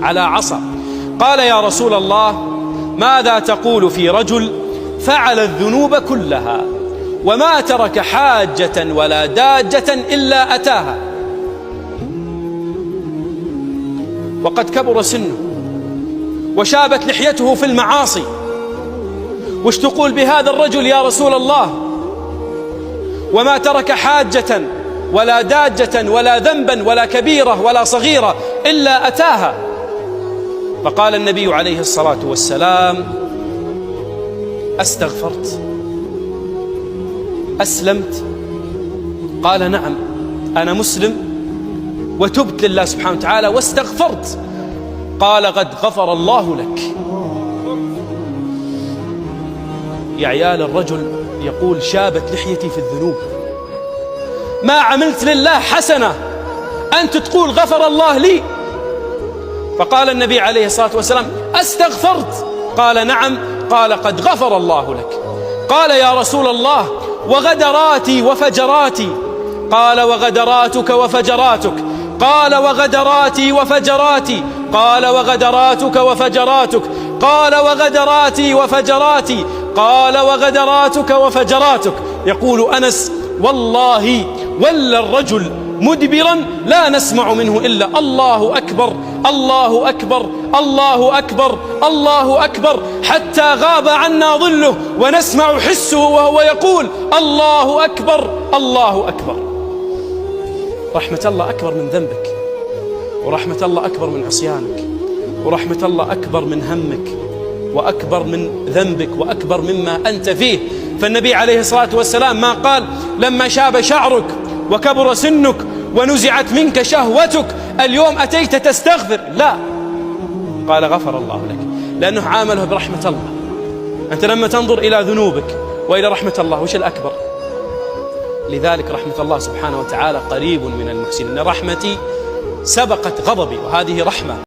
على عصا. قال: يا رسول الله، ماذا تقول في رجل فعل الذنوب كلها وما ترك حاجة ولا داجة إلا أتاها وقد كبر سنه وشابت لحيته في المعاصي؟ وش تقول بهذا الرجل يا رسول الله؟ وما ترك حاجة ولا داجة ولا ذنبا ولا كبيرة ولا صغيرة إلا أتاها. فقال النبي عليه الصلاة والسلام: أستغفرت؟ أسلمت؟ قال: نعم، أنا مسلم وتبت لله سبحانه وتعالى واستغفرت. قال: قد غفر الله لك. يا عيال، الرجل يقول: شابت لحيتي في الذنوب، ما عملت لله حسنة، أنت تقول غفر الله لي؟ فقال النبي عليه الصلاة والسلام: أستغفرت؟ قال: نعم. قال: قد غفر الله لك. قال: يا رسول الله، وغدراتي وفجراتي؟ قال: وغدراتك وفجراتك. قال: وغدراتي وفجراتي؟ قال: وغدراتك وفجراتك. قال: وغدراتي وفجراتي؟ قال: وغدراتك وفجراتك. يقول أنس: والله ولى الرجل مدبرا لا نسمع منه إلا الله أكبر، الله أكبر، الله أكبر، الله أكبر، حتى غاب عنا ظله ونسمع حسه وهو يقول: الله أكبر، الله أكبر. رحمة الله أكبر من ذنبك، ورحمة الله أكبر من عصيانك، ورحمة الله أكبر من همك، وأكبر من ذنبك، وأكبر مما أنت فيه. فالنبي عليه الصلاة والسلام ما قال: لما شاب شعرك وكبر سنك ونزعت منك شهوتك اليوم أتيت تستغفر، لا، قال: غفر الله لك، لأنه عامله برحمة الله. أنت لما تنظر إلى ذنوبك وإلى رحمة الله، وش الأكبر؟ لذلك رحمة الله سبحانه وتعالى قريب من المحسنين. رحمتي سبقت غضبي، وهذه رحمة.